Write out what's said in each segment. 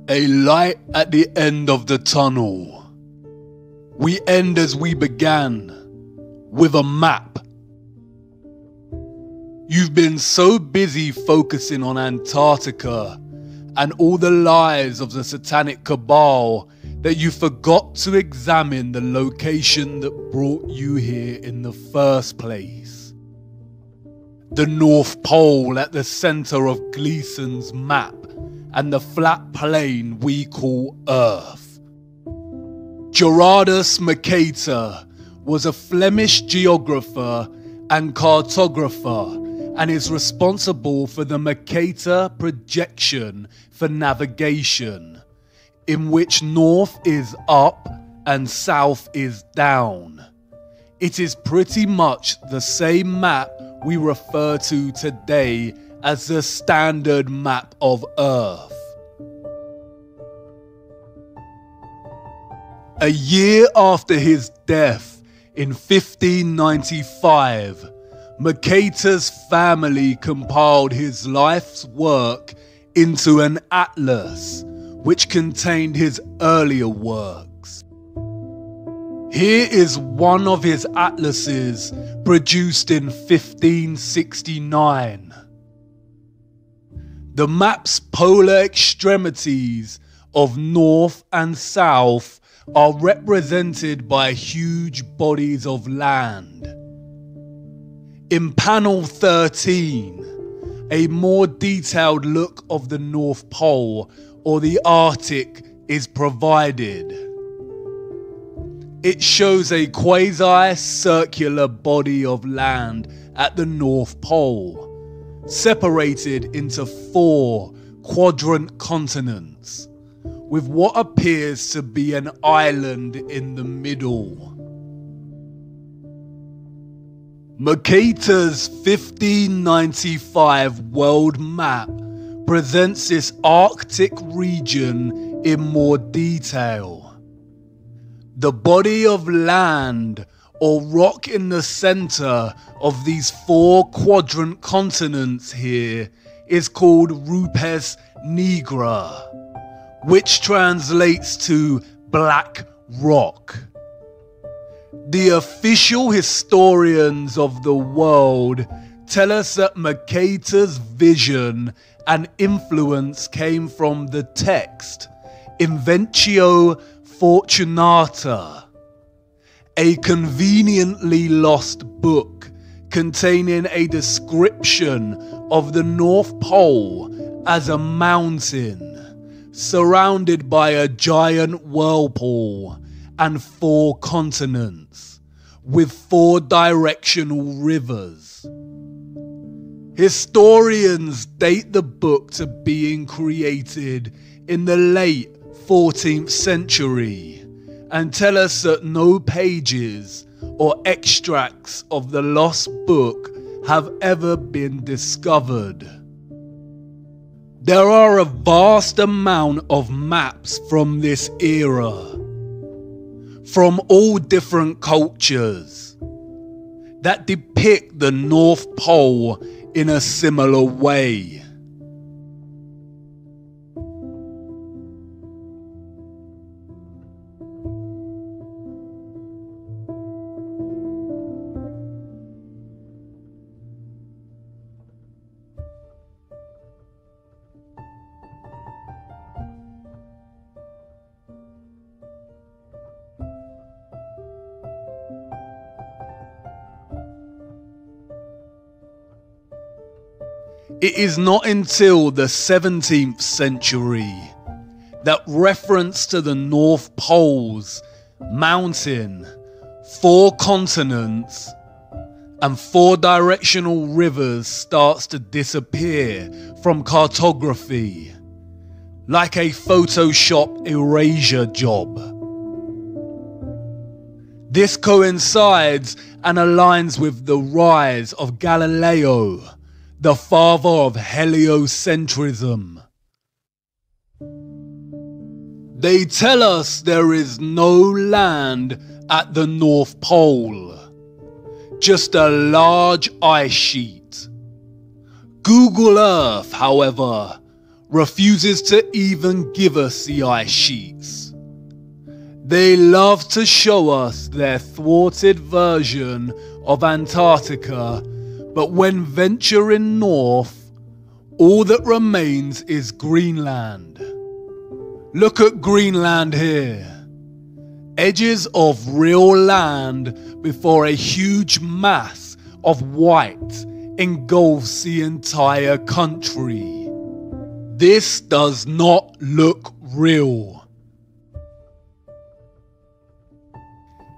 A light at the end of the tunnel. We end as we began, with a map. You've been so busy focusing on Antarctica and all the lies of the satanic cabal that you forgot to examine the location that brought you here in the first place. The North Pole at the center of Gleason's map and the flat plain we call Earth. Gerardus Mercator was a Flemish geographer and cartographer and is responsible for the Mercator projection for navigation, in which north is up and south is down. It is pretty much the same map we refer to today as the standard map of Earth. A year after his death in 1595, Mercator's family compiled his life's work into an atlas, which contained his earlier works. Here is one of his atlases produced in 1569. The map's polar extremities of north and south are represented by huge bodies of land. In panel 13, a more detailed look of the North Pole or the Arctic is provided. It shows a quasi-circular body of land at the North Pole, separated into 4 quadrant continents, with what appears to be an island in the middle. Mercator's 1595 world map presents this Arctic region in more detail. The body of land or rock in the center of these 4 quadrant continents here is called Rupes Nigra, which translates to black rock. The official historians of the world tell us that Mercator's vision and influence came from the text Inventio Fortunata, a conveniently lost book containing a description of the North Pole as a mountain surrounded by a giant whirlpool and 4 continents with 4 directional rivers. Historians date the book to being created in the late 14th century and tell us that no pages or extracts of the lost book have ever been discovered. There are a vast amount of maps from this era, from all different cultures, that depict the North Pole in a similar way. It is not until the 17th century that reference to the North Pole's mountain, 4 continents, and 4 directional rivers starts to disappear from cartography, like a Photoshop erasure job. This coincides and aligns with the rise of Galileo, the father of heliocentrism. They tell us there is no land at the North Pole, just a large ice sheet, Google Earth, however, refuses to even give us the ice sheets. They love to show us their thwarted version of Antarctica, but when venturing north, all that remains is Greenland. Look at Greenland here. Edges of real land before a huge mass of white engulfs the entire country. This does not look real.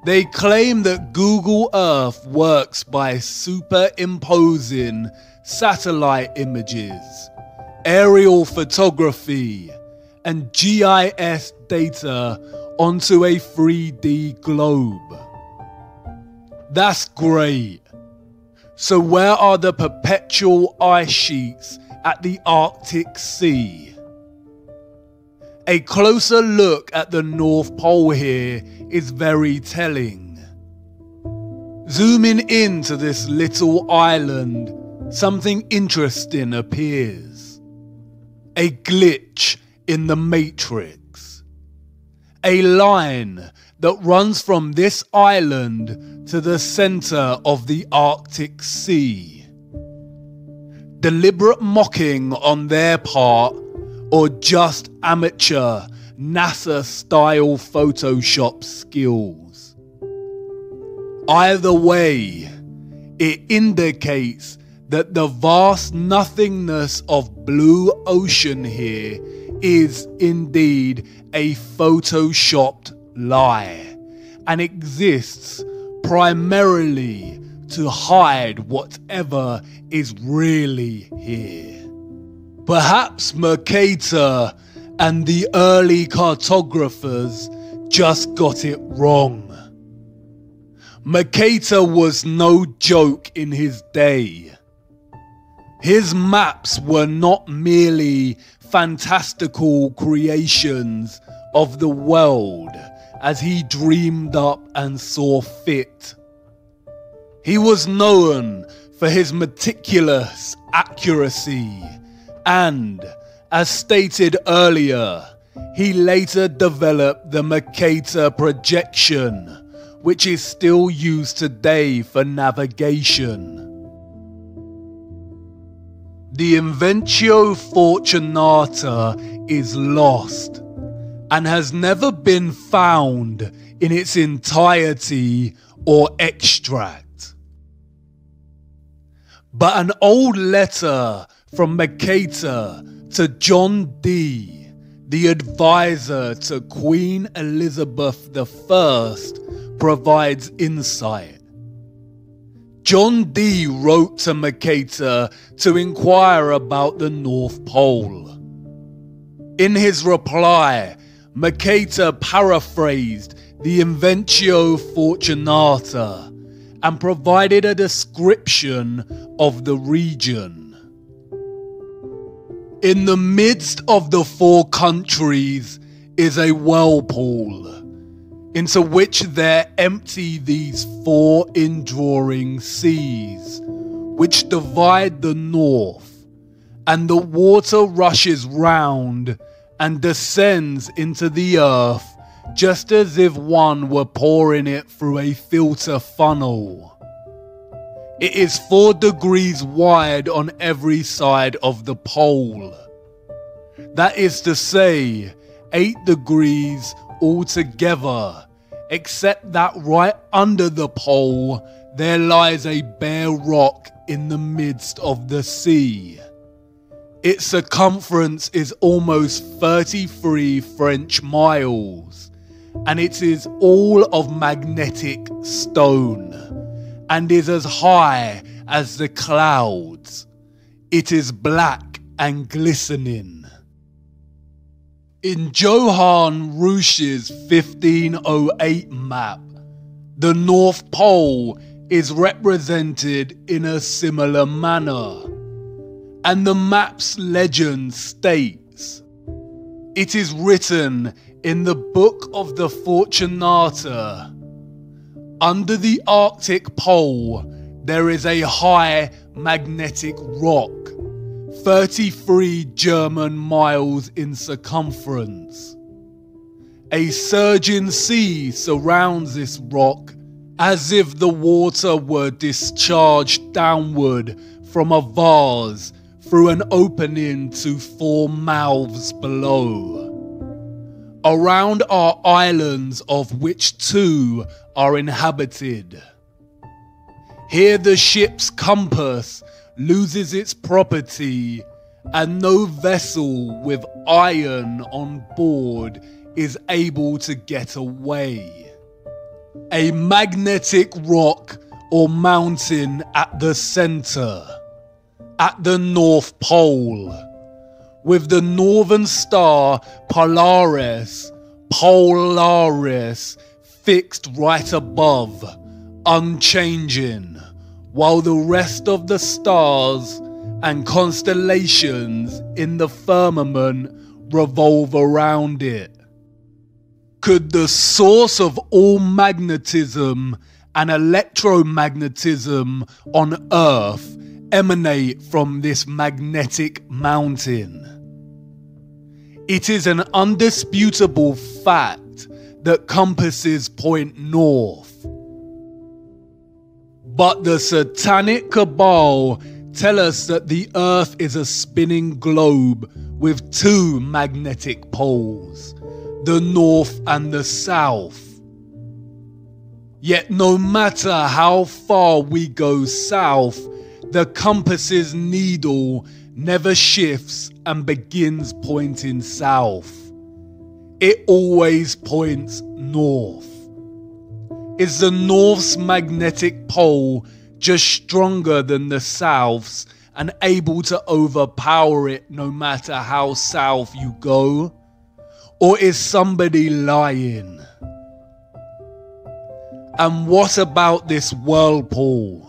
They claim that Google Earth works by superimposing satellite images, aerial photography, and GIS data onto a 3D globe. That's great. So where are the perpetual ice sheets at the Arctic Sea? A closer look at the North Pole here is very telling. Zooming into this little island, something interesting appears. A glitch in the matrix. A line that runs from this island to the center of the Arctic Sea. Deliberate mocking on their part, or just amateur NASA-style Photoshop skills. Either way, it indicates that the vast nothingness of blue ocean here is indeed a photoshopped lie, and exists primarily to hide whatever is really here. Perhaps Mercator and the early cartographers just got it wrong. Mercator was no joke in his day. His maps were not merely fantastical creations of the world as he dreamed up and saw fit. He was known for his meticulous accuracy, and, as stated earlier, he later developed the Mercator projection, which is still used today for navigation. The Invencio Fortunata is lost and has never been found in its entirety or extract. But an old letter from Mercator to John Dee, the advisor to Queen Elizabeth I, provides insight. John Dee wrote to Mercator to inquire about the North Pole. In his reply, Mercator paraphrased the Invencio Fortunata and provided a description of the region. In the midst of the four countries is a whirlpool, into which there empty these four indrawing seas, which divide the north, and the water rushes round and descends into the earth just as if one were pouring it through a filter funnel. It is 4 degrees wide on every side of the pole. That is to say, 8 degrees altogether, except that right under the pole there lies a bare rock in the midst of the sea. Its circumference is almost 33 French miles, and it is all of magnetic stone, and is as high as the clouds. It is black and glistening. In Johann Ruysch's 1508 map, the North Pole is represented in a similar manner, and the map's legend states, "It is written in the Book of the Fortunata, under the Arctic Pole there is a high magnetic rock, 33 German miles in circumference. A surging sea surrounds this rock as if the water were discharged downward from a vase through an opening to 4 mouths below. Around are islands, of which 2 are inhabited. Here the ship's compass loses its property, and no vessel with iron on board is able to get away. A magnetic rock or mountain at the center, at the North Pole, with the northern star Polaris fixed right above, unchanging, while the rest of the stars and constellations in the firmament revolve around it. Could the source of all magnetism and electromagnetism on Earth emanate from this magnetic mountain? It is an undisputable fact that compasses point north. But the satanic cabal tell us that the Earth is a spinning globe with 2 magnetic poles, the north and the south. Yet no matter how far we go south, the compass's needle never shifts and begins pointing south. It always points north. Is the north's magnetic pole just stronger than the south's and able to overpower it no matter how south you go? Or is somebody lying? And what about this whirlpool?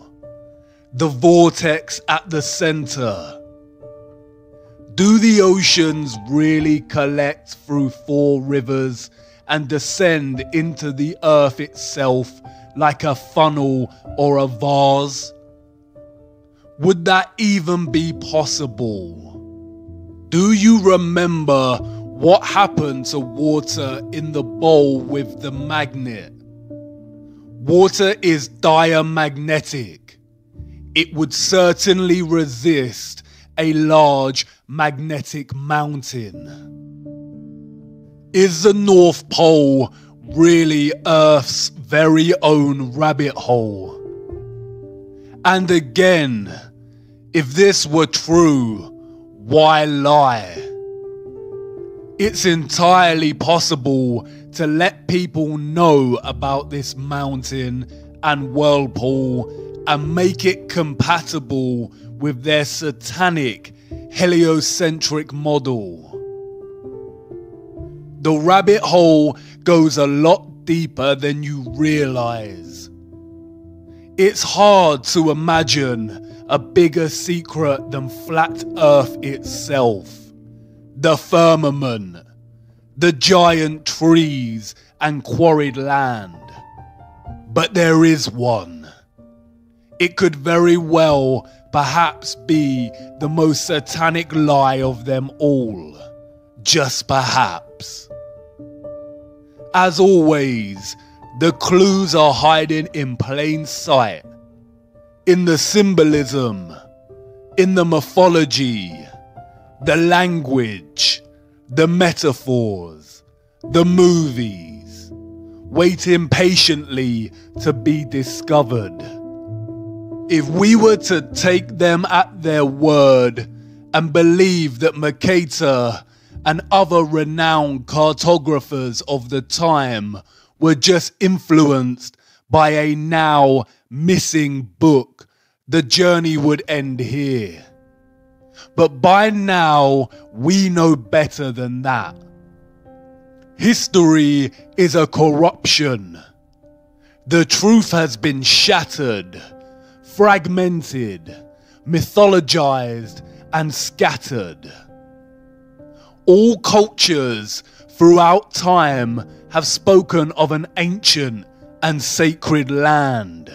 The vortex at the center? Do the oceans really collect through 4 rivers and descend into the earth itself like a funnel or a vase? Would that even be possible? Do you remember what happened to water in the bowl with the magnet? Water is diamagnetic. It would certainly resist a large magnetic mountain. Is the North Pole really Earth's very own rabbit hole? And again, if this were true, why lie? It's entirely possible to let people know about this mountain and whirlpool and make it compatible with their satanic heliocentric model. The rabbit hole goes a lot deeper than you realize. It's hard to imagine a bigger secret than flat Earth itself, the firmament, the giant trees and quarried land. But there is one. It could very well perhaps be the most satanic lie of them all. Just perhaps. As always, the clues are hiding in plain sight. In the symbolism, in the mythology, the language, the metaphors, the movies, waiting patiently to be discovered. If we were to take them at their word and believe that Mercator and other renowned cartographers of the time were just influenced by a now missing book, the journey would end here. But by now, we know better than that. History is a corruption. The truth has been shattered, fragmented, mythologized, and scattered. All cultures throughout time have spoken of an ancient and sacred land.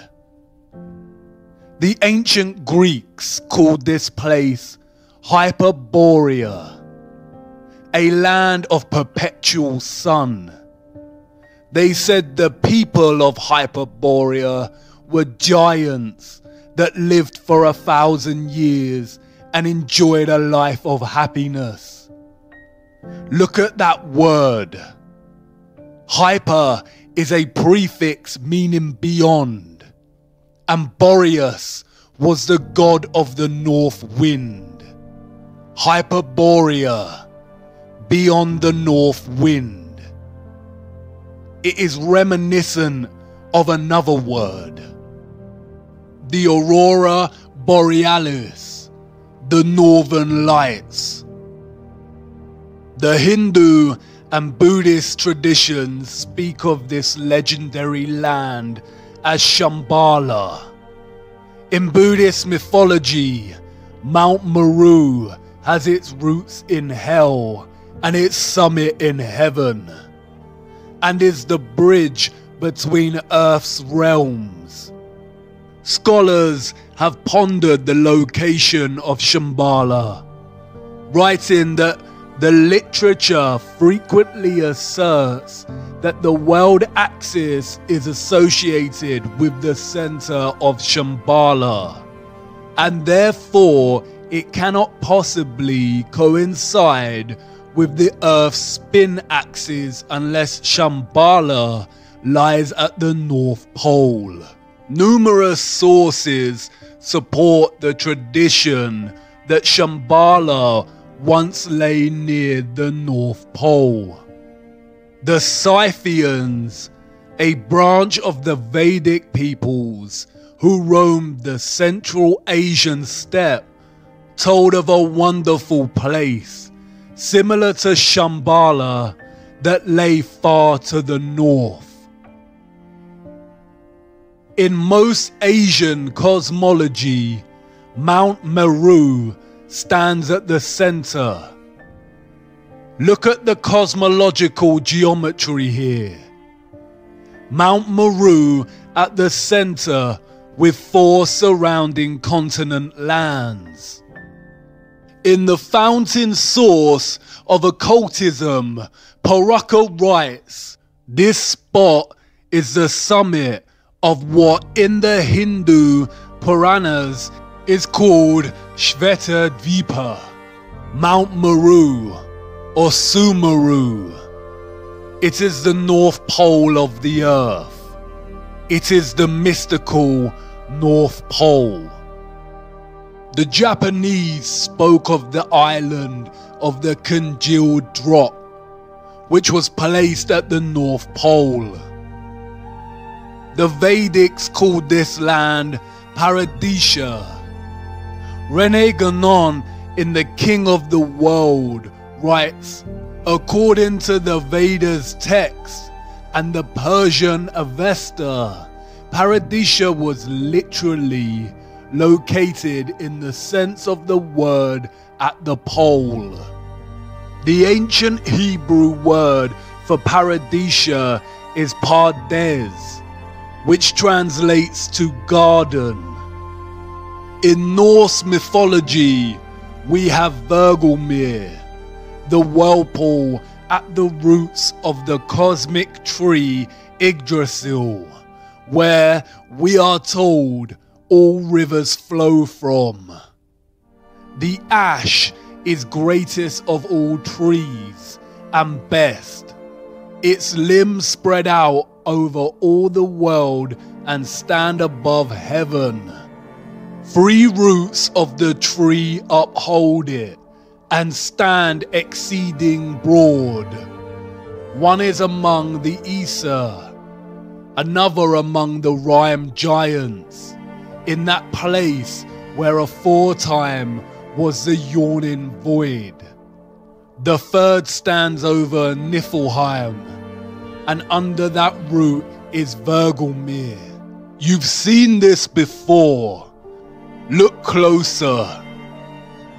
The ancient Greeks called this place Hyperborea, a land of perpetual sun. They said the people of Hyperborea were giants that lived for 1,000 years and enjoyed a life of happiness. Look at that word. Hyper is a prefix meaning beyond, and Boreas was the god of the north wind. Hyperborea, beyond the north wind. It is reminiscent of another word, the Aurora Borealis, the Northern Lights. The Hindu and Buddhist traditions speak of this legendary land as Shambhala. In Buddhist mythology, Mount Meru has its roots in hell and its summit in heaven, and is the bridge between Earth's realms. Scholars have pondered the location of Shambhala, writing that the literature frequently asserts that the world axis is associated with the center of Shambhala, and therefore it cannot possibly coincide with the Earth's spin axis unless Shambhala lies at the North Pole. Numerous sources support the tradition that Shambhala once lay near the North Pole. The Scythians, a branch of the Vedic peoples who roamed the Central Asian steppe, told of a wonderful place similar to Shambhala that lay far to the north. In most Asian cosmology, Mount Meru stands at the center. Look at the cosmological geometry here. Mount Meru at the center with 4 surrounding continent lands. In the fountain source of occultism, Paraka writes, this spot is the summit of what in the Hindu Puranas is called Shveta Dvipa, Mount Meru or Sumeru. It is the North Pole of the Earth. It is the mystical North Pole. The Japanese spoke of the island of the congealed drop, which was placed at the North Pole. The Vedics called this land Paradisha. René Guénon in The King of the World writes, according to the Vedas text and the Persian Avesta, Paradisha was literally located in the sense of the word at the pole. The ancient Hebrew word for Paradisha is Pardes, which translates to garden. In Norse mythology, we have Vergelmir, the whirlpool at the roots of the cosmic tree Yggdrasil, where we are told all rivers flow from. The ash is greatest of all trees and best. Its limbs spread out over all the world and stand above heaven. 3 roots of the tree uphold it and stand exceeding broad. One is among the Aesir, another among the Rime giants, in that place where aforetime was the yawning void. The third stands over Niflheim, and under that root is Vergelmir. You've seen this before. Look closer.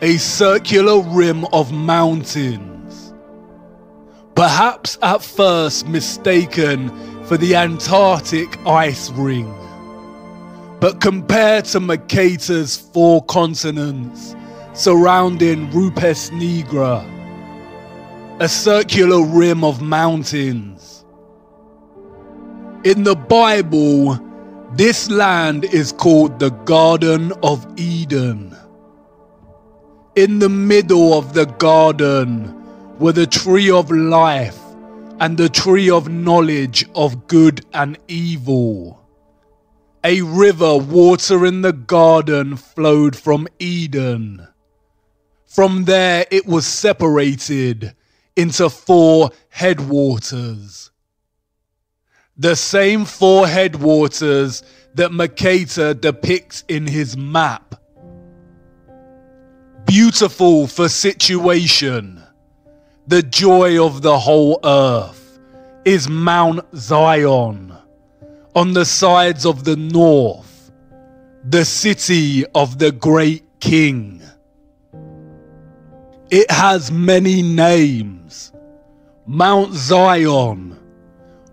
A circular rim of mountains. Perhaps at first mistaken for the Antarctic ice ring. But compared to Mercator's 4 continents, surrounding Rupes Nigra, a circular rim of mountains. In the Bible, this land is called the Garden of Eden. In the middle of the garden were the tree of life and the tree of knowledge of good and evil. A river watering the garden flowed from Eden. From there it was separated into 4 headwaters. The same 4 headwaters that Mercator depicts in his map. Beautiful for situation, the joy of the whole earth, is Mount Zion, on the sides of the north, the city of the great king. It has many names: Mount Zion,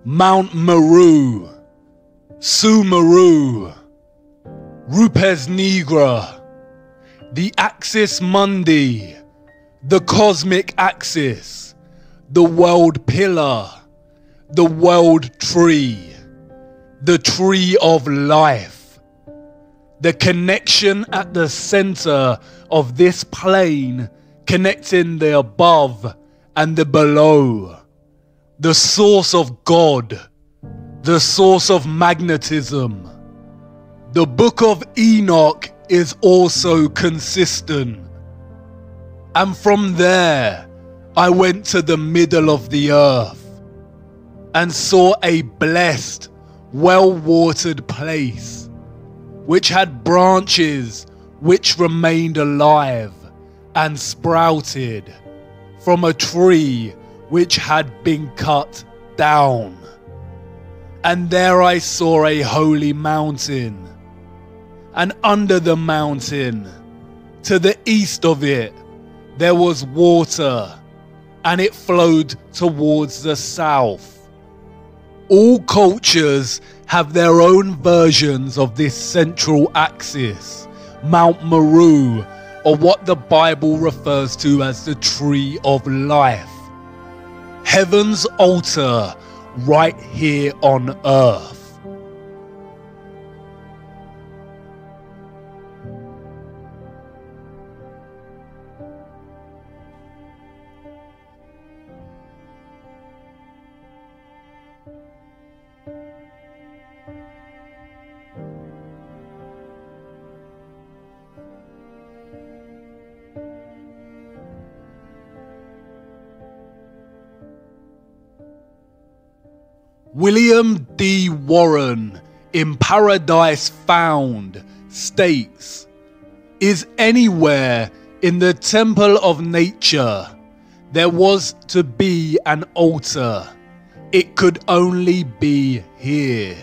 Mount Meru, Sumeru, Rupes Nigra, the Axis Mundi, the cosmic axis, the world pillar, the world tree, the tree of life. The connection at the center of this plane, connecting the above and the below. The source of God, the source of magnetism. The Book of Enoch is also consistent. And from there, I went to the middle of the earth and saw a blessed, well-watered place, which had branches which remained alive and sprouted from a tree which had been cut down. And there I saw a holy mountain, and under the mountain, to the east of it, there was water, and it flowed towards the south. All cultures have their own versions of this central axis, Mount Meru, or what the Bible refers to as the tree of life. Heaven's altar right here on earth. William D. Warren in Paradise Found states, "Is anywhere in the temple of nature there was to be an altar, it could only be here."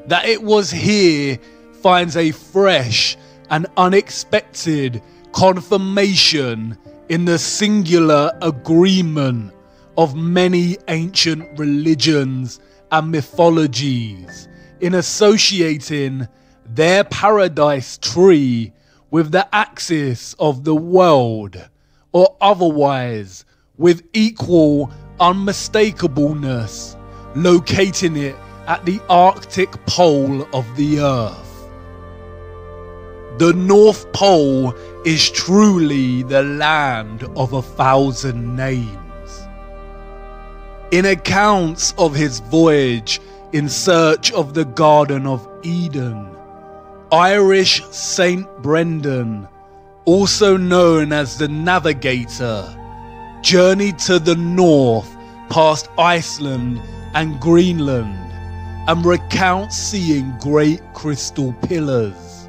That it was here finds a fresh and unexpected confirmation in the singular agreement of many ancient religions and mythologies in associating their paradise tree with the axis of the world, or otherwise with equal unmistakableness, locating it at the Arctic pole of the earth. The North Pole is truly the land of 1,000 names. In accounts of his voyage in search of the Garden of Eden, Irish Saint Brendan, also known as the Navigator, journeyed to the north past Iceland and Greenland and recounts seeing great crystal pillars.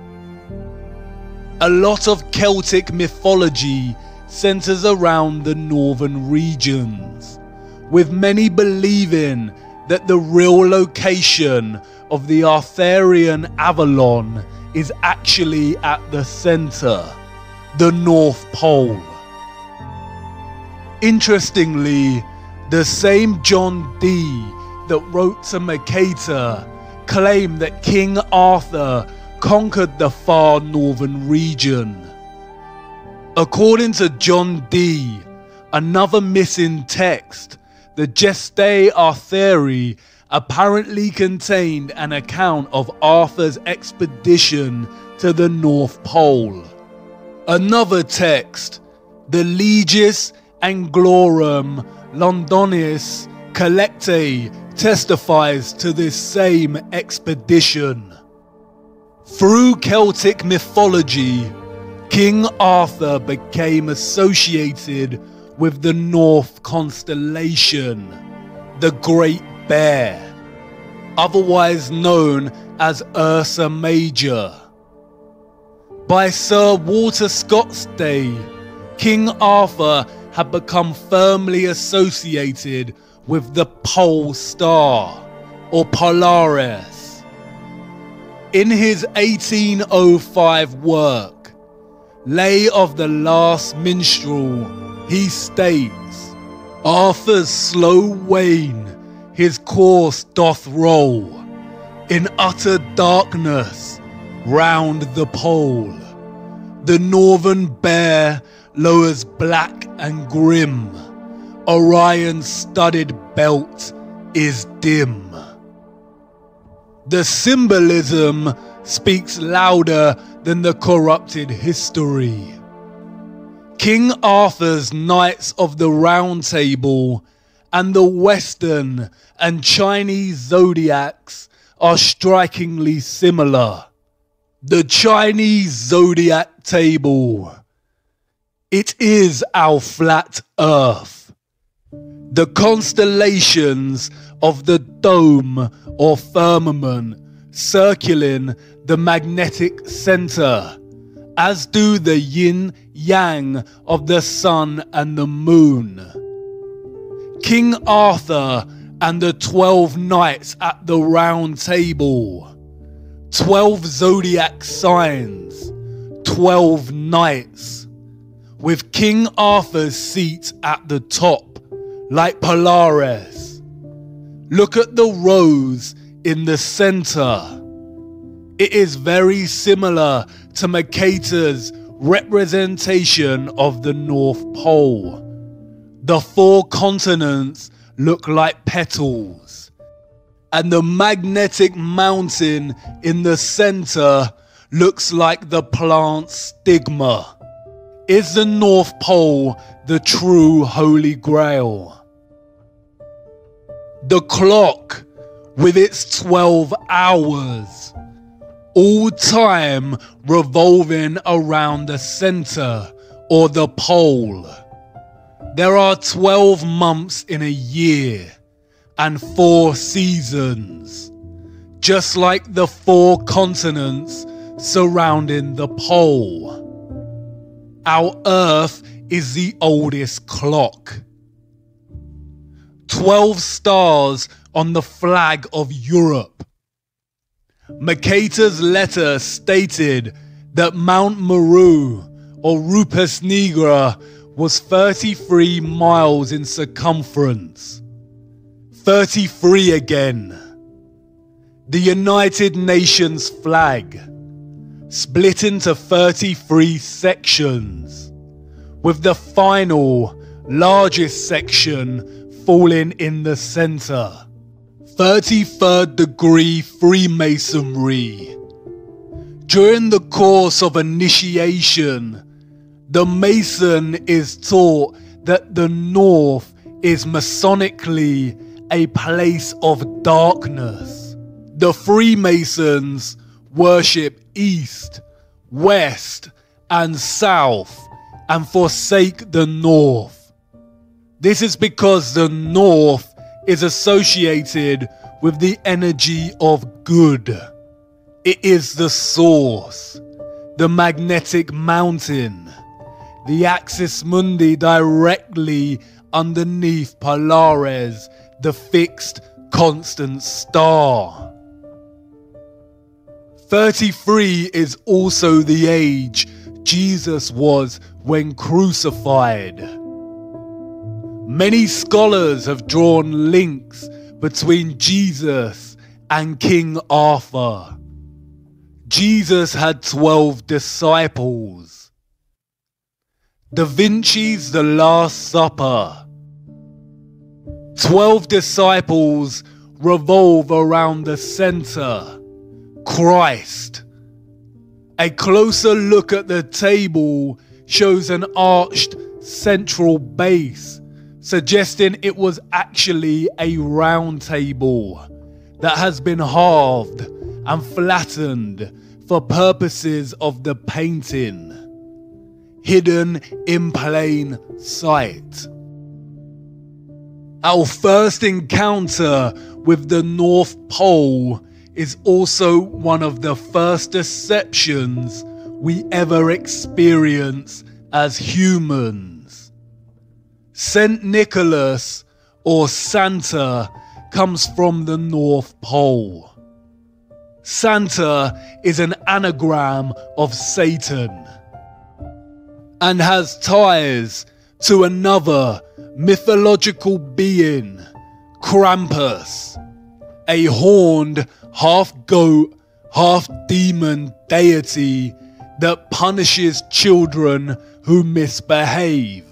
A lot of Celtic mythology centers around the northern regions, with many believing that the real location of the Arthurian Avalon is actually at the center, the North Pole. Interestingly, the same John Dee that wrote to Mercator claimed that King Arthur conquered the far northern region. According to John D., another missing text, the Gestae Arthuri apparently contained an account of Arthur's expedition to the North Pole. Another text, the Legis Anglorum Londonis Collectae, testifies to this same expedition. Through Celtic mythology, King Arthur became associated with the North constellation, the Great Bear, otherwise known as Ursa Major. By Sir Walter Scott's day, King Arthur had become firmly associated with the Pole Star, or Polaris. In his 1805 work, Lay of the Last Minstrel, he states, Arthur's slow wane his course doth roll, in utter darkness round the pole. The northern bear lowers black and grim, Orion's studded belt is dim. The symbolism speaks louder than the corrupted history. King Arthur's Knights of the Round Table and the Western and Chinese zodiacs are strikingly similar. The Chinese zodiac table. It is our flat earth. The constellations of the dome or firmament circling the magnetic center, as do the yin-yang of the sun and the moon. King Arthur and the 12 knights at the Round Table. 12 zodiac signs, 12 knights, with King Arthur's seat at the top, like Polaris. Look at the rose in the center. It is very similar to Mercator's representation of the North Pole. The 4 continents look like petals, and the magnetic mountain in the center looks like the plant's stigma. Is the North Pole the true Holy Grail? The clock, with its 12 hours, all time revolving around the center or the pole. There are 12 months in a year and 4 seasons, just like the 4 continents surrounding the pole. Our Earth is the oldest clock. 12 stars on the flag of Europe. Mercator's letter stated that Mount Meru, or Rupes Nigra, was 33 miles in circumference. 33 again. The United Nations flag, split into 33 sections, with the final, largest section falling in the center. 33rd degree Freemasonry. During the course of initiation, the Mason is taught that the North is Masonically a place of darkness. The Freemasons worship East, West, and South, and forsake the North. This is because the North is associated with the energy of good. It is the source, the magnetic mountain, the axis mundi directly underneath Polaris, the fixed constant star. 33 is also the age Jesus was when crucified. Many scholars have drawn links between Jesus and King Arthur. Jesus had 12 disciples. Da Vinci's The Last Supper. 12 disciples revolve around the center, Christ. A closer look at the table shows an arched central base, suggesting it was actually a round table that has been halved and flattened for purposes of the painting, hidden in plain sight. Our first encounter with the North Pole is also one of the first deceptions we ever experience as humans. Saint Nicholas, or Santa, comes from the North Pole. Santa is an anagram of Satan and has ties to another mythological being, Krampus, a horned half-goat, half-demon deity that punishes children who misbehave,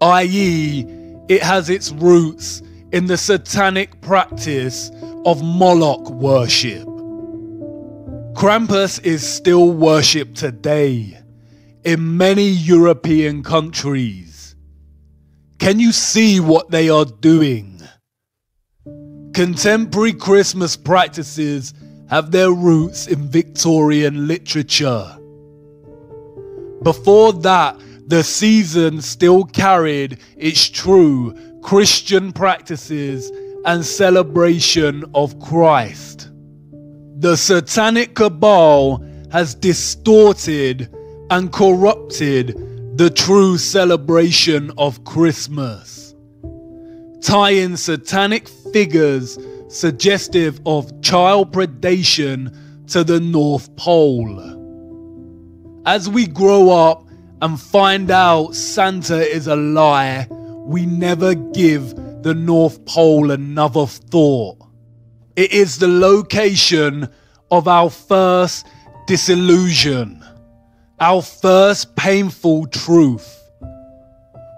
i.e., it has its roots in the satanic practice of Moloch worship. Krampus is still worshipped today in many European countries. Can you see what they are doing? Contemporary Christmas practices have their roots in Victorian literature. Before that, the season still carried its true Christian practices and celebration of Christ. The satanic cabal has distorted and corrupted the true celebration of Christmas, tying satanic figures suggestive of child predation to the North Pole. As we grow up and find out Santa is a lie, we never give the North Pole another thought. It is the location of our first disillusion, our first painful truth.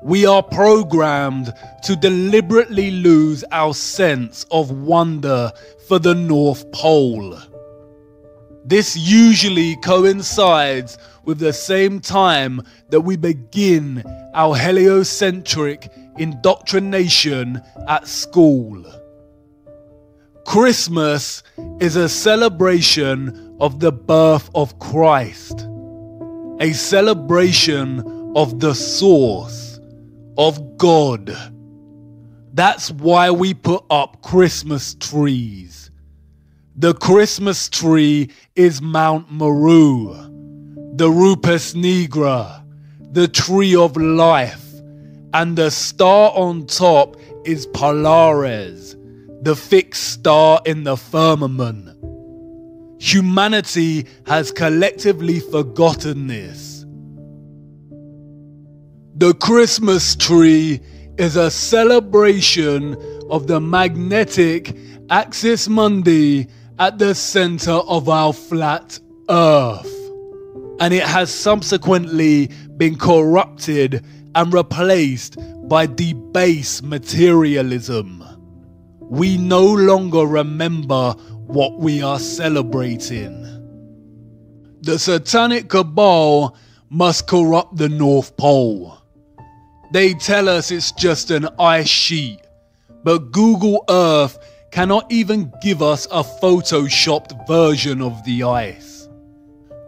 We are programmed to deliberately lose our sense of wonder for the North Pole. This usually coincides with the same time that we begin our heliocentric indoctrination at school. Christmas is a celebration of the birth of Christ, a celebration of the source, of God. That's why we put up Christmas trees. The Christmas tree is Mount Meru, the Rupes Nigra, the tree of life, and the star on top is Polaris, the fixed star in the firmament. Humanity has collectively forgotten this. The Christmas tree is a celebration of the magnetic axis mundi at the center of our flat Earth, and it has subsequently been corrupted and replaced by debased materialism. We no longer remember what we are celebrating. The satanic cabal must corrupt the North Pole. They tell us it's just an ice sheet, but Google Earth cannot even give us a photoshopped version of the ice.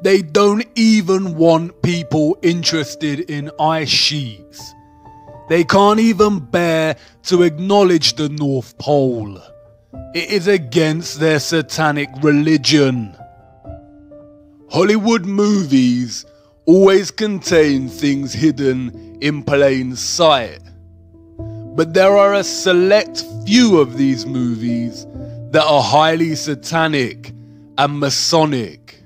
They don't even want people interested in ice sheets. They can't even bear to acknowledge the North Pole. It is against their satanic religion. Hollywood movies always contain things hidden in plain sight. But there are a select few of these movies that are highly satanic and Masonic.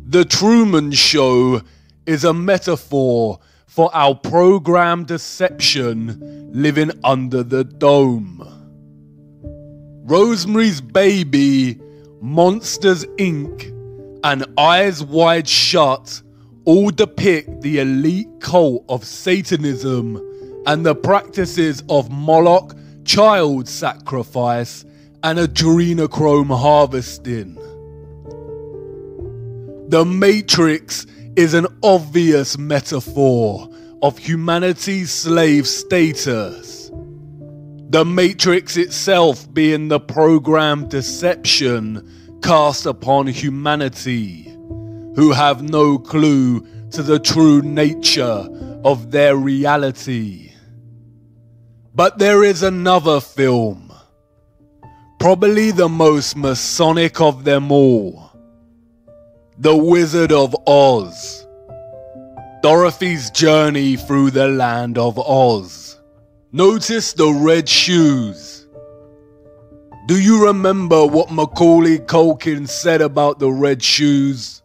The Truman Show is a metaphor for our programmed deception living under the dome. Rosemary's Baby, Monsters Inc., and Eyes Wide Shut all depict the elite cult of Satanism and the practices of Moloch, child sacrifice, and adrenochrome harvesting. The Matrix is an obvious metaphor of humanity's slave status. The Matrix itself being the programmed deception cast upon humanity, who have no clue to the true nature of their reality. But there is another film, probably the most Masonic of them all, The Wizard of Oz, Dorothy's journey through the land of Oz. Notice the red shoes. Do you remember what Macaulay Culkin said about the red shoes?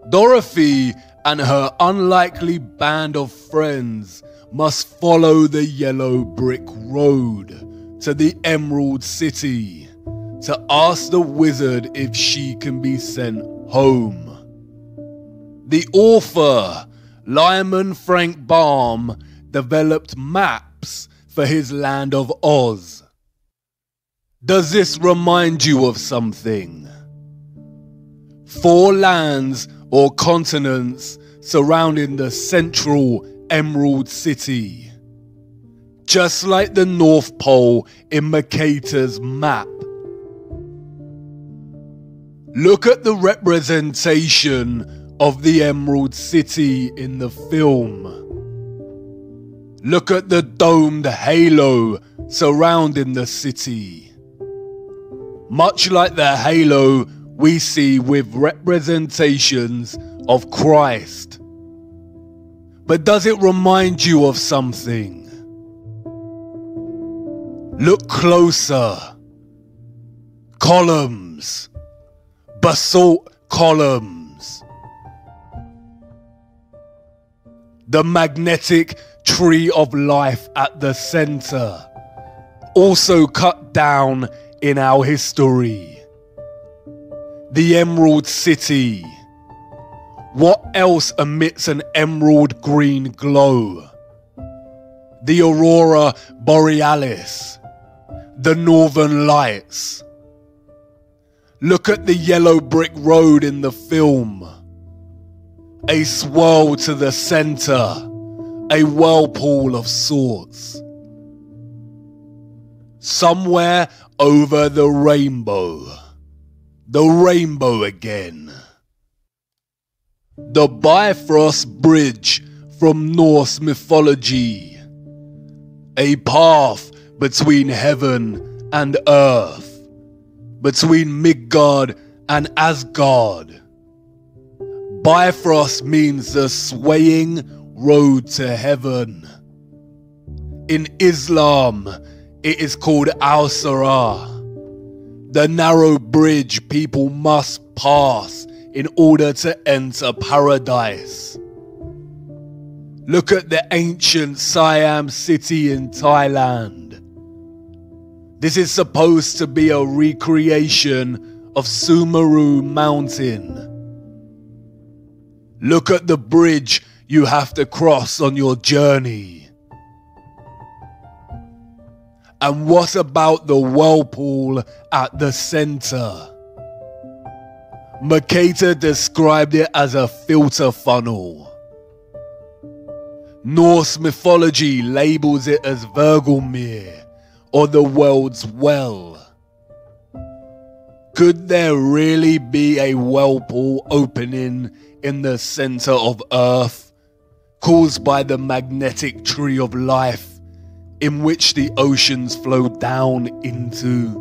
Dorothy and her unlikely band of friends must follow the yellow brick road to the Emerald City to ask the wizard if she can be sent home. The author, Lyman Frank Baum, developed maps for his land of Oz. Does this remind you of something? 4 lands or continents surrounding the central Emerald City, just like the North Pole in Mercator's map. Look at the representation of the Emerald City in the film. Look at the domed halo surrounding the city, much like the halo we see with representations of Christ. But does it remind you of something? Look closer. Columns. Basalt columns. The magnetic tree of life at the center, also cut down in our history. The Emerald City. What else emits an emerald green glow? The Aurora Borealis. The Northern Lights. Look at the yellow brick road in the film. A swirl to the center. A whirlpool of sorts. Somewhere over the rainbow. The rainbow again. The Bifrost Bridge from Norse mythology. A path between heaven and earth. Between Midgard and Asgard. Bifrost means the swaying road to heaven. In Islam, it is called Al-Sirah, the narrow bridge people must pass in order to enter paradise. Look at the ancient Siam city in Thailand. This is supposed to be a recreation of Sumeru Mountain. Look at the bridge you have to cross on your journey. And what about the whirlpool at the center? Mercator described it as a filter funnel. Norse mythology labels it as Vergelmir, or the world's well. Could there really be a whirlpool opening in the center of Earth, caused by the magnetic tree of life, in which the oceans flow down into?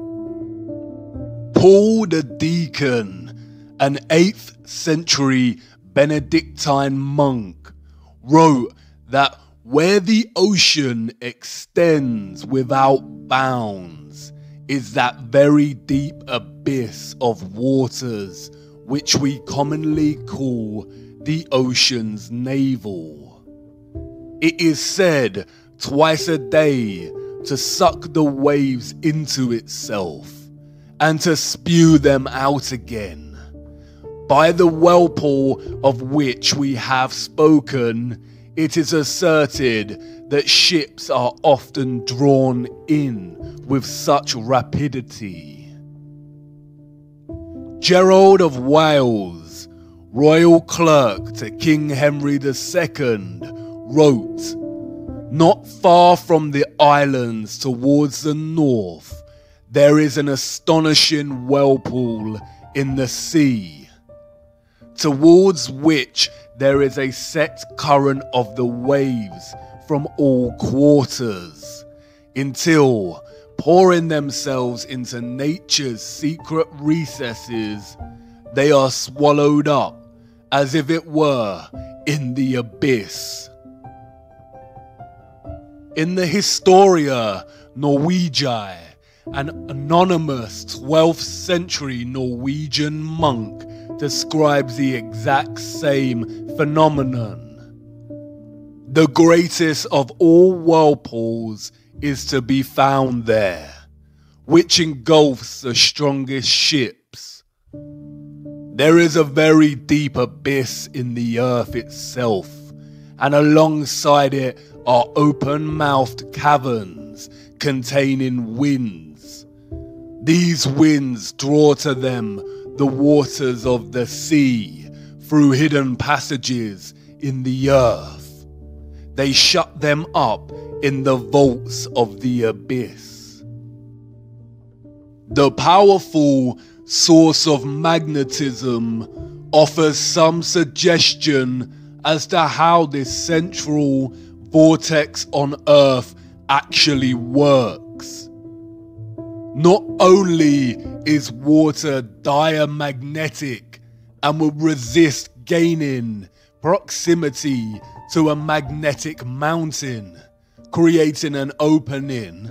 Paul the Deacon, an 8th century Benedictine monk, wrote that where the ocean extends without bounds is that very deep abyss of waters which we commonly call the ocean's navel. It is said twice a day to suck the waves into itself and to spew them out again, By the whirlpool of which we have spoken, it is asserted that ships are often drawn in with such rapidity. Gerald of Wales, royal clerk to King Henry II, wrote, "Not far from the islands towards the north, there is an astonishing whirlpool in the sea, towards which there is a set current of the waves from all quarters, until, pouring themselves into nature's secret recesses, they are swallowed up, as if it were, in the abyss." In the Historia Norwegiae, an anonymous 12th century Norwegian monk describes the exact same phenomenon. The greatest of all whirlpools is to be found there, which engulfs the strongest ships. There is a very deep abyss in the earth itself, and alongside it are open-mouthed caverns containing winds. These winds draw to them the waters of the sea through hidden passages in the earth. They shut them up in the vaults of the abyss. The powerful source of magnetism offers some suggestion as to how this central vortex on Earth actually works. Not only is water diamagnetic and will resist gaining proximity to a magnetic mountain, creating an opening,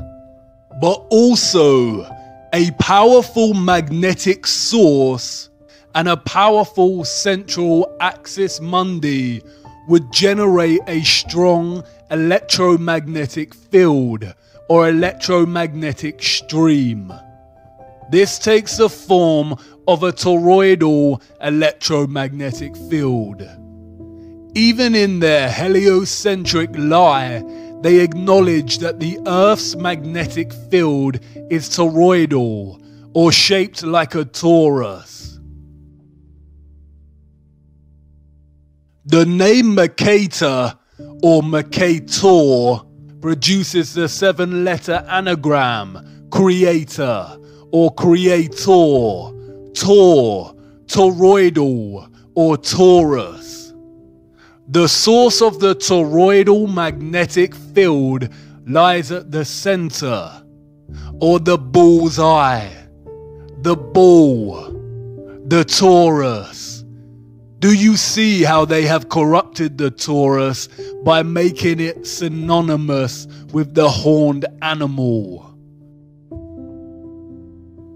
but also a powerful magnetic source and a powerful central axis mundi would generate a strong electromagnetic field or electromagnetic stream. This takes the form of a toroidal electromagnetic field. Even in their heliocentric lie, they acknowledge that the Earth's magnetic field is toroidal, or shaped like a torus. The name Mercator, or Mercator, produces the 7-letter anagram creator, or creator, tor, toroidal, or torus. The source of the toroidal magnetic field lies at the center, or the bull's eye, the bull, the torus. Do you see how they have corrupted the torus by making it synonymous with the horned animal?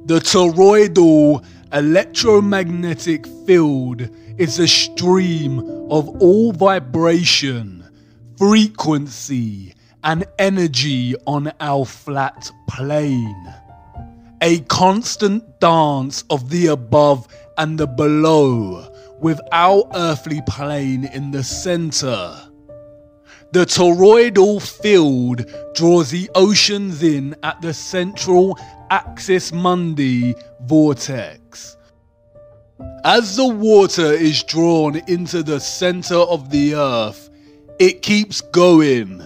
The toroidal electromagnetic field is a stream of all vibration, frequency, and energy on our flat plane. A constant dance of the above and the below, with our earthly plane in the center. The toroidal field draws the oceans in at the central axis mundi vortex. As the water is drawn into the center of the earth, it keeps going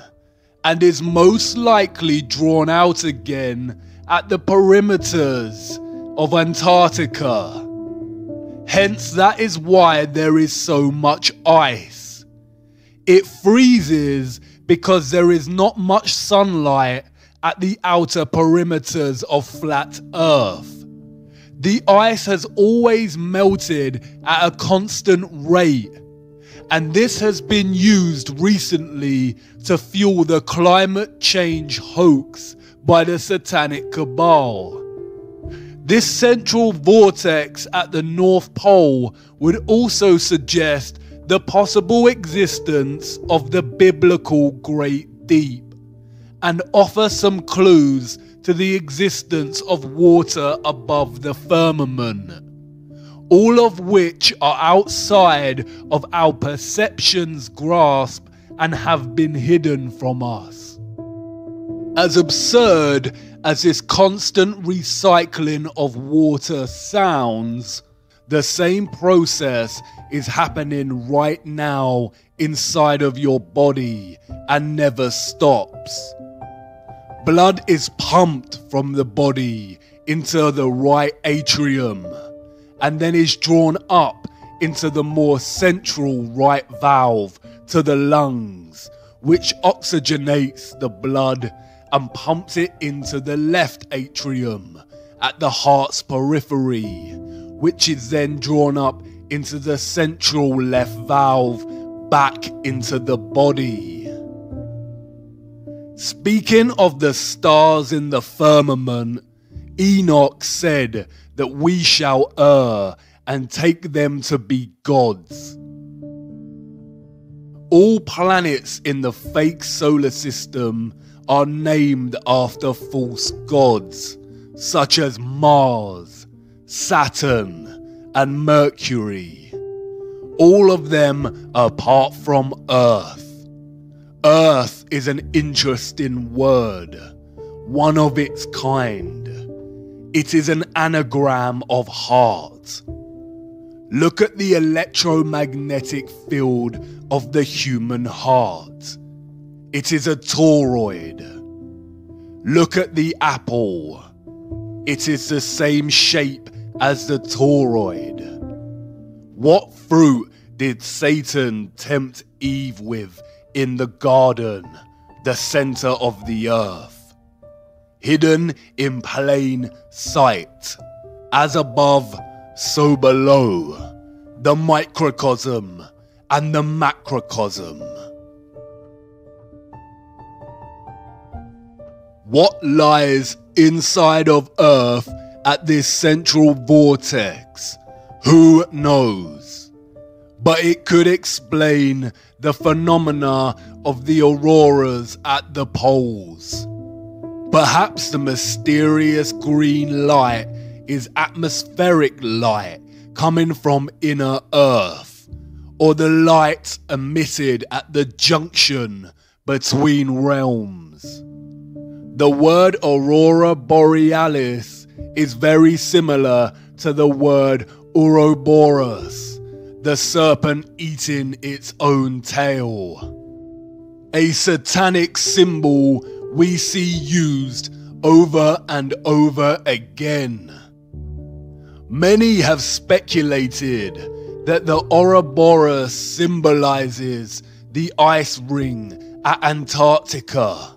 and is most likely drawn out again at the perimeters of Antarctica. Hence, that is why there is so much ice. It freezes because there is not much sunlight at the outer perimeters of flat Earth. The ice has always melted at a constant rate, and this has been used recently to fuel the climate change hoax by the satanic cabal. This central vortex at the North Pole would also suggest the possible existence of the biblical Great Deep, and offer some clues to the existence of water above the firmament. all of which are outside of our perception's grasp and have been hidden from us. As absurd as this constant recycling of water sounds, the same process is happening right now inside of your body and never stops. Blood is pumped from the body into the right atrium and then is drawn up into the more central right valve to the lungs, which oxygenates the blood and pumps it into the left atrium at the heart's periphery, which is then drawn up into the central left valve back into the body. Speaking of the stars in the firmament, Enoch said that we shall err and take them to be gods. All planets in the fake solar system are named after false gods, such as Mars, Saturn, and Mercury. All of them apart from Earth. Earth is an interesting word, one of its kind. It is an anagram of heart. Look at the electromagnetic field of the human heart. It is a toroid. Look at the apple. It is the same shape as the toroid. What fruit did Satan tempt Eve with in the garden, the center of the earth? Hidden in plain sight. As above, so below. The microcosm and the macrocosm. What lies inside of Earth at this central vortex? Who knows? But it could explain the phenomena of the auroras at the poles. Perhaps the mysterious green light is atmospheric light coming from inner Earth, or the light emitted at the junction between realms. The word aurora borealis is very similar to the word Ouroboros, the serpent eating its own tail. A satanic symbol we see used over and over again. Many have speculated that the Ouroboros symbolizes the ice ring at Antarctica.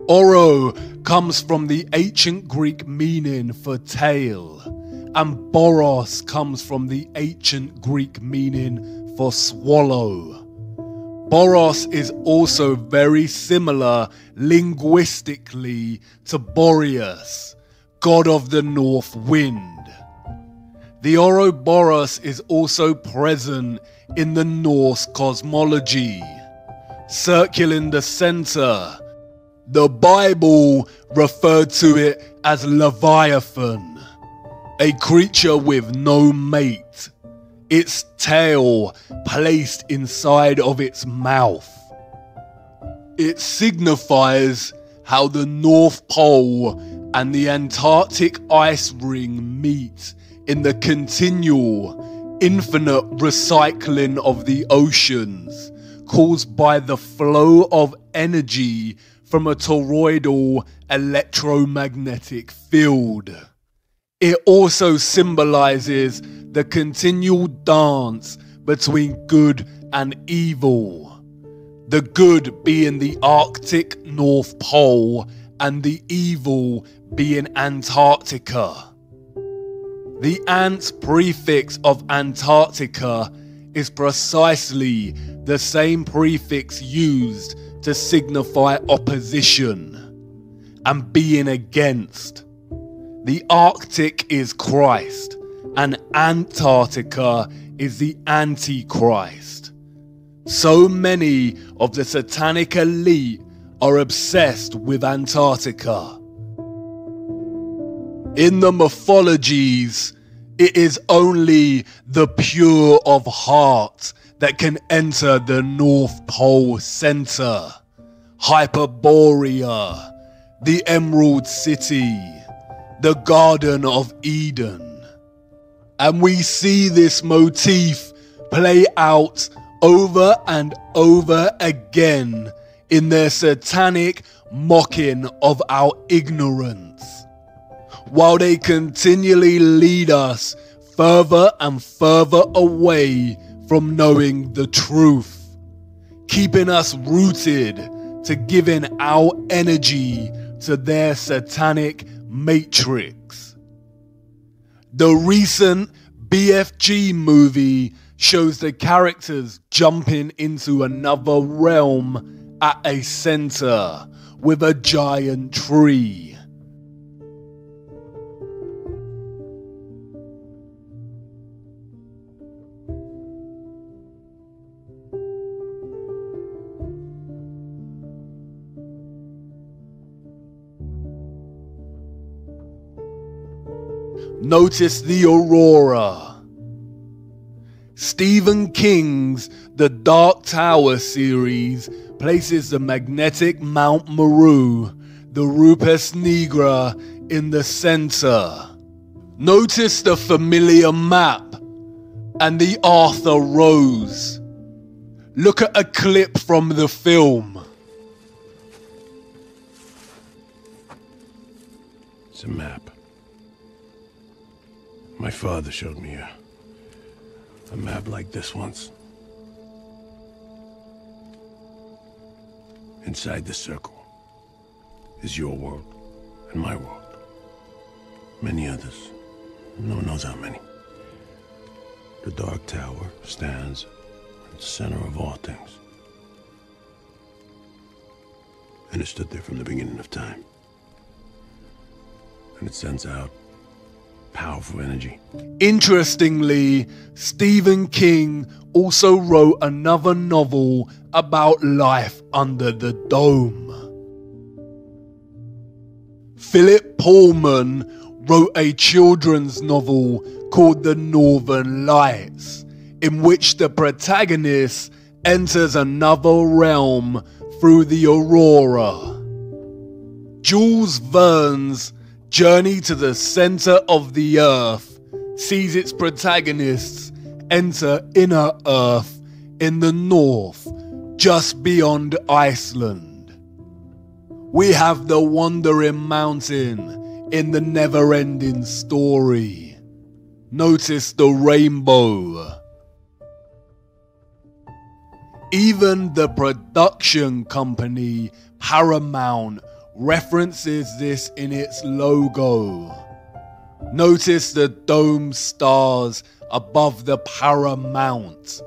Oro comes from the ancient Greek meaning for tail, and Boros comes from the ancient Greek meaning for swallow. Boros is also very similar linguistically to Boreas, god of the north wind. The Ouroboros is also present in the Norse cosmology, circling the center. The Bible referred to it as Leviathan, a creature with no mate, its tail placed inside of its mouth. It signifies how the North Pole and the Antarctic ice ring meet in the continual, infinite recycling of the oceans caused by the flow of energy from a toroidal electromagnetic field. It also symbolizes the continual dance between good and evil. The good being the Arctic North Pole and the evil being Antarctica. The ant prefix of Antarctica is precisely the same prefix used to signify opposition and being against. The Arctic is Christ, and Antarctica is the Antichrist. So many of the satanic elite are obsessed with Antarctica. In the mythologies, It is only the pure of heart that can enter the North Pole Center, Hyperborea, the Emerald City, the Garden of Eden. And we see this motif play out over and over again in their satanic mocking of our ignorance, while they continually lead us further and further away from knowing the truth, keeping us rooted to giving our energy to their satanic matrix. The recent BFG movie shows the characters jumping into another realm at a center with a giant tree. Notice the aurora. Stephen King's The Dark Tower series places the magnetic Mount Meru, the Rupes Nigra, in the center. Notice the familiar map and the Arthur Rose. Look at a clip from the film. It's a map. My father showed me a map like this once. Inside the circle is your world and my world. Many others. No one knows how many. The Dark Tower stands at the center of all things. And it stood there from the beginning of time. And it sends out powerful energy. Interestingly, Stephen King also wrote another novel about life under the dome. Philip Pullman wrote a children's novel called The Northern Lights, in which the protagonist enters another realm through the aurora. Jules Verne's Journey to the Center of the Earth sees its protagonists enter inner Earth in the north, just beyond Iceland. We have the Wandering Mountain in the never-ending story. Notice the rainbow. Even the production company Paramount references this in its logo. Notice the dome stars above the Paramount,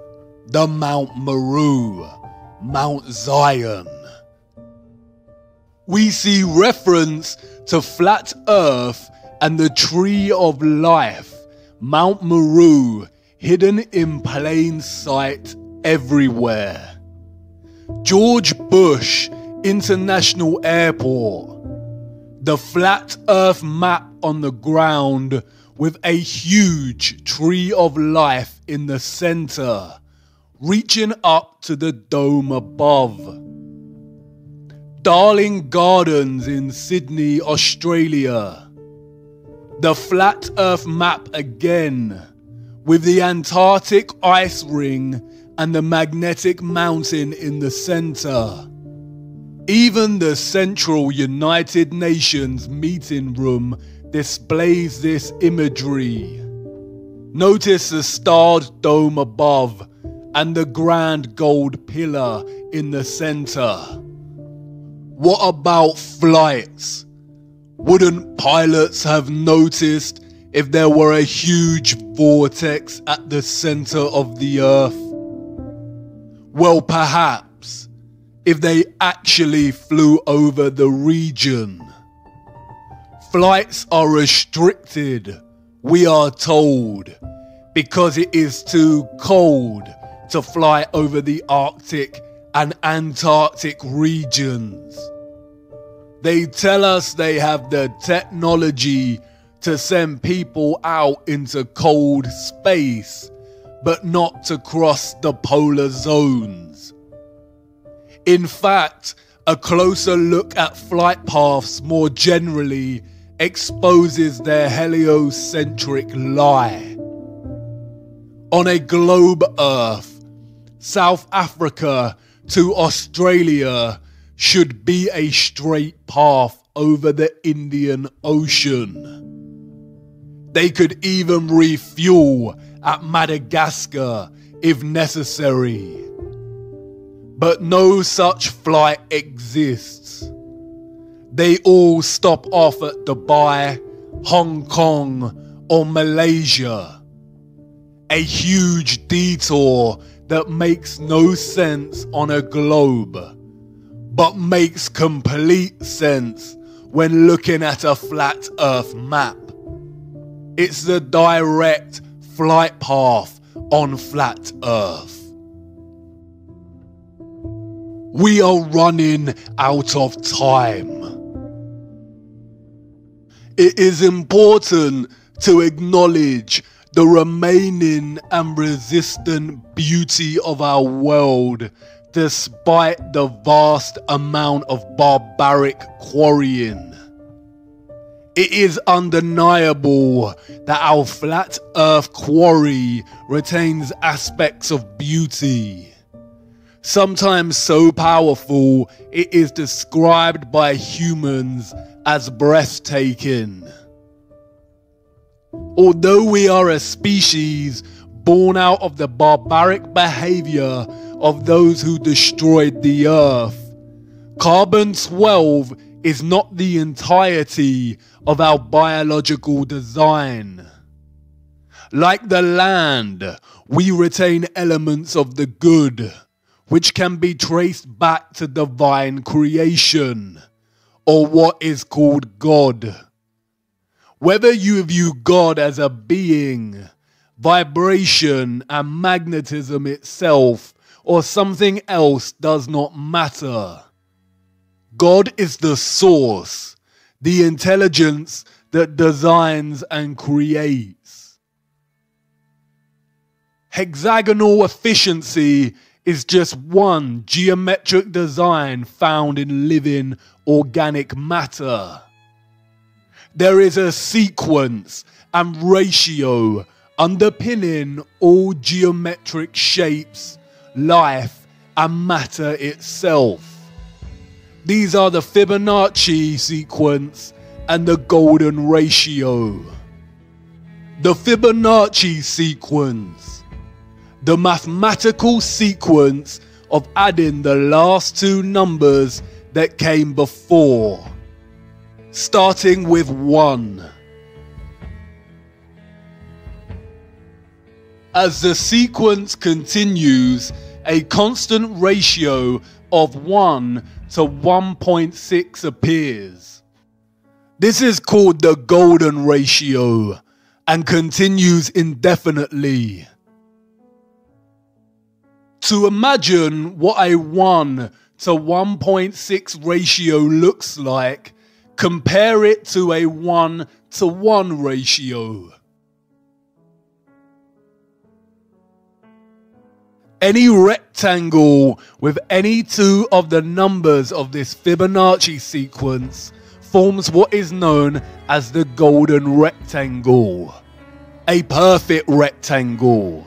the Mount Meru, Mount Zion. We see reference to Flat Earth and the Tree of Life, Mount Meru, hidden in plain sight everywhere. George Bush International Airport, the Flat Earth map on the ground with a huge Tree of Life in the center, reaching up to the dome above. Darling Gardens in Sydney, Australia, the Flat Earth map again, with the Antarctic ice ring and the magnetic mountain in the center. Even the Central United Nations meeting room displays this imagery. Notice the starred dome above and the grand gold pillar in the center. What about flights? Wouldn't pilots have noticed if there were a huge vortex at the center of the Earth? Well, perhaps, if they actually flew over the region. Flights are restricted, we are told, because it is too cold to fly over the Arctic and Antarctic regions. They tell us they have the technology to send people out into cold space, but not to cross the polar zones. In fact, a closer look at flight paths more generally exposes their heliocentric lie. On a globe Earth, South Africa to Australia should be a straight path over the Indian Ocean. They could even refuel at Madagascar if necessary. But no such flight exists. They all stop off at Dubai, Hong Kong, or Malaysia. A huge detour that makes no sense on a globe, but makes complete sense when looking at a flat Earth map. It's the direct flight path on flat Earth. We are running out of time. It is important to acknowledge the remaining and resistant beauty of our world despite the vast amount of barbaric quarrying. It is undeniable that our flat Earth quarry retains aspects of beauty, sometimes so powerful it is described by humans as breathtaking. Although we are a species born out of the barbaric behavior of those who destroyed the Earth, Carbon-12 is not the entirety of our biological design. Like the land, we retain elements of the good, which can be traced back to divine creation, or what is called God. Whether you view God as a being, vibration and magnetism itself, or something else does not matter. God is the source, the intelligence that designs and creates. Hexagonal efficiency is just one geometric design found in living organic matter. There is a sequence and ratio underpinning all geometric shapes, life, and matter itself. These are the Fibonacci sequence and the golden ratio. The Fibonacci sequence, the mathematical sequence of adding the last two numbers that came before, starting with 1. As the sequence continues, a constant ratio of 1 to 1.6 appears. This is called the golden ratio and continues indefinitely. To imagine what a 1 to 1.6 ratio looks like, compare it to a 1 to 1 ratio. Any rectangle with any two of the numbers of this Fibonacci sequence forms what is known as the golden rectangle, a perfect rectangle.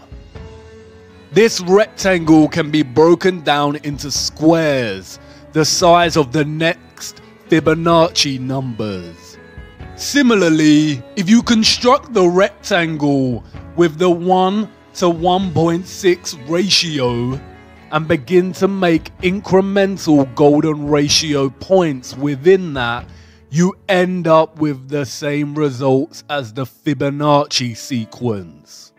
This rectangle can be broken down into squares, the size of the next Fibonacci numbers. Similarly, if you construct the rectangle with the 1 to 1.6 ratio and begin to make incremental golden ratio points within that, you end up with the same results as the Fibonacci sequence.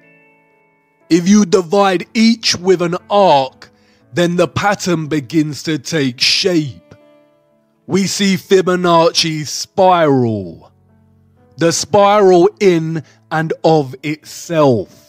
If you divide each with an arc, then the pattern begins to take shape. We see Fibonacci's spiral, the spiral in and of itself.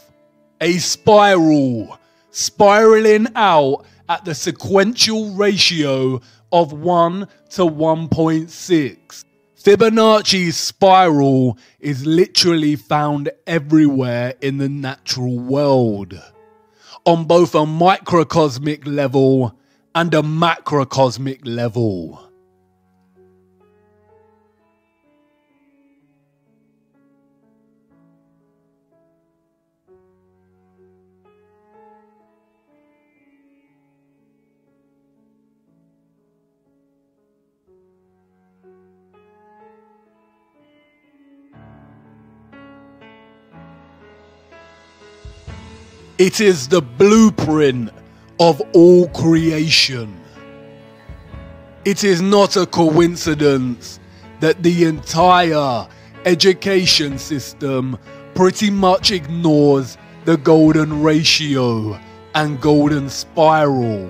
A spiral, spiraling out at the sequential ratio of 1 to 1.6. Fibonacci's spiral is literally found everywhere in the natural world, on both a microcosmic level and a macrocosmic level. It is the blueprint of all creation. It is not a coincidence that the entire education system pretty much ignores the golden ratio and golden spiral.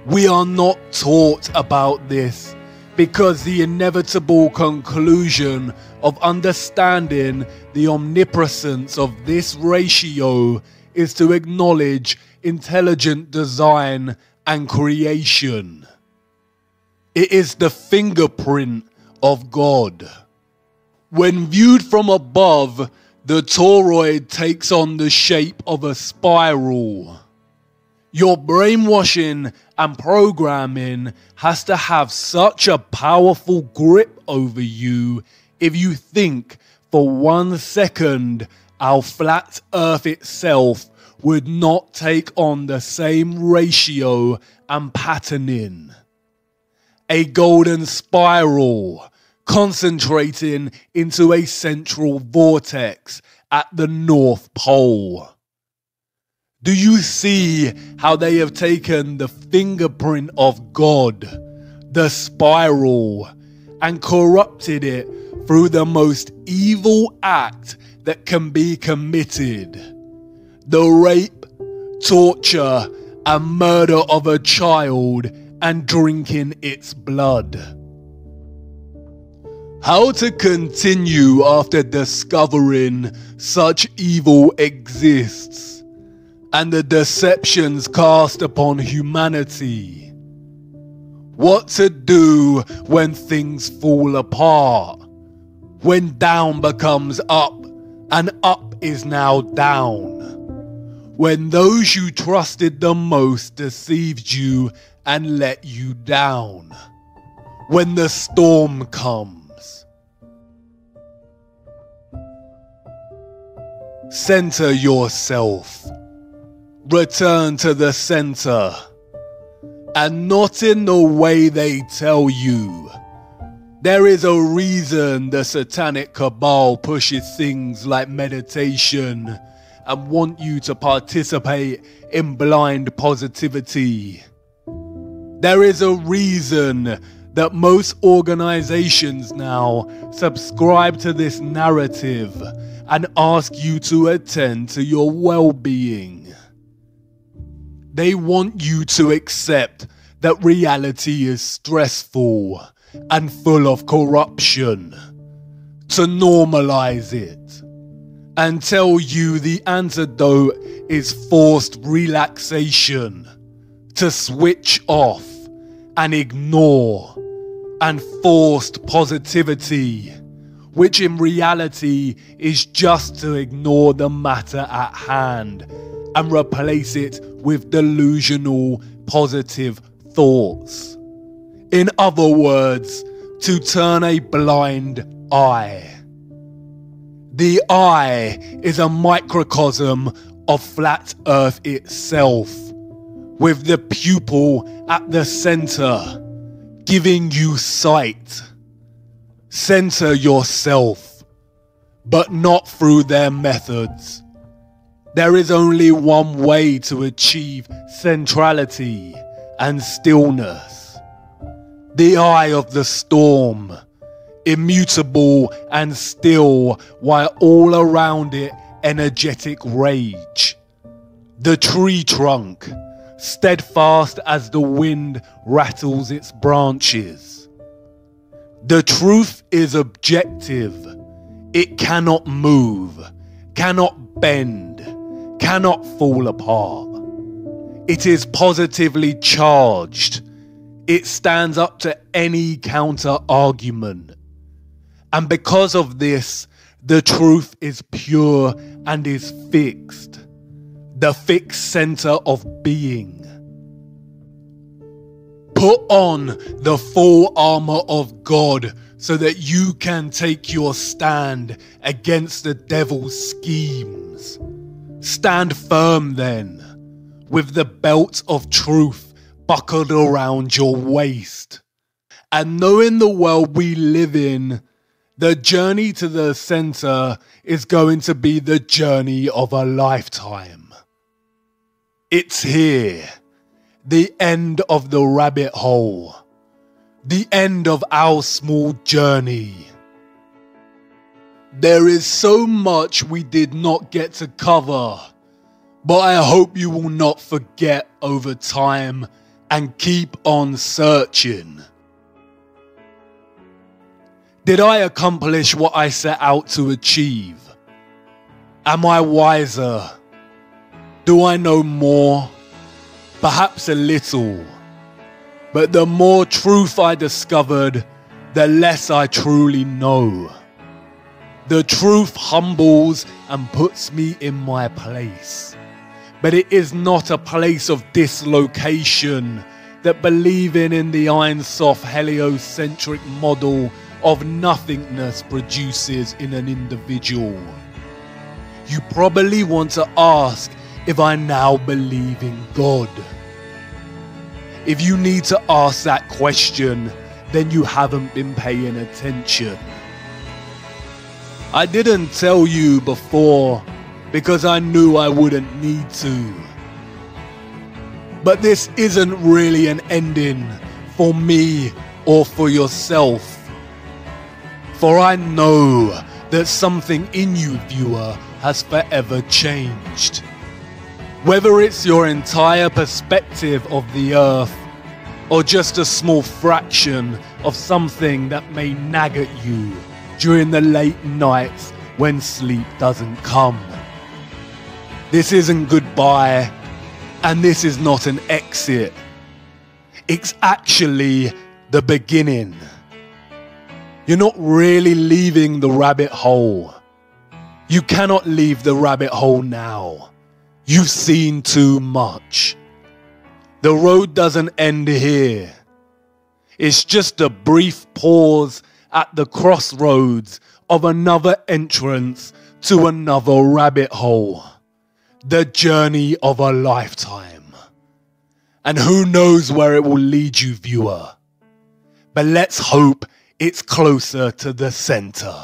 We are not taught about this because the inevitable conclusion of understanding the omnipresence of this ratio is to acknowledge intelligent design and creation. It is the fingerprint of God. When viewed from above, the toroid takes on the shape of a spiral. Your brainwashing and programming has to have such a powerful grip over you if you think for 1 second our flat Earth itself would not take on the same ratio and patterning. A golden spiral concentrating into a central vortex at the North Pole. Do you see how they have taken the fingerprint of God, the spiral, and corrupted it through the most evil act that can be committed? The rape, torture, and murder of a child and drinking its blood. How to continue after discovering such evil exists and the deceptions cast upon humanity. What to do when things fall apart, when down becomes up and up is now down, when those you trusted the most deceived you and let you down, when the storm comes. Center yourself. Return to the center, and not in the way they tell you. There is a reason the satanic cabal pushes things like meditation and want you to participate in blind positivity. There is a reason that most organizations now subscribe to this narrative and ask you to attend to your well-being. They want you to accept that reality is stressful and full of corruption, to normalize it, and tell you the antidote is forced relaxation, to switch off and ignore, and forced positivity, which in reality is just to ignore the matter at hand and replace it with delusional positive thoughts. In other words, to turn a blind eye. The eye is a microcosm of flat Earth itself, with the pupil at the center, giving you sight. Center yourself, but not through their methods. There is only one way to achieve centrality and stillness. The eye of the storm, immutable and still while all around it energetic rage. The tree trunk, steadfast as the wind rattles its branches. The truth is objective. It cannot move, cannot bend, cannot fall apart. It is positively charged. It stands up to any counter argument. And because of this, the truth is pure and is fixed. The fixed center of being. Put on the full armor of God so that you can take your stand against the devil's schemes. Stand firm then, with the belt of truth buckled around your waist. And knowing the world we live in, the journey to the center is going to be the journey of a lifetime. It's here, the end of the rabbit hole, the end of our small journey. There is so much we did not get to cover, but I hope you will not forget over time and keep on searching. Did I accomplish what I set out to achieve? Am I wiser? Do I know more? Perhaps a little. But the more truth I discovered, the less I truly know. The truth humbles and puts me in my place. But it is not a place of dislocation that believing in the Einsof heliocentric model of nothingness produces in an individual. You probably want to ask if I now believe in God. If you need to ask that question, then you haven't been paying attention. I didn't tell you before because I knew I wouldn't need to. But this isn't really an ending for me or for yourself. For I know that something in you, viewer, has forever changed. Whether it's your entire perspective of the earth, or just a small fraction of something that may nag at you during the late nights when sleep doesn't come. This isn't goodbye, and this is not an exit. It's actually the beginning. You're not really leaving the rabbit hole. You cannot leave the rabbit hole now. You've seen too much. The road doesn't end here. It's just a brief pause at the crossroads of another entrance to another rabbit hole. The journey of a lifetime. And who knows where it will lead you, viewer. But let's hope it's closer to the center.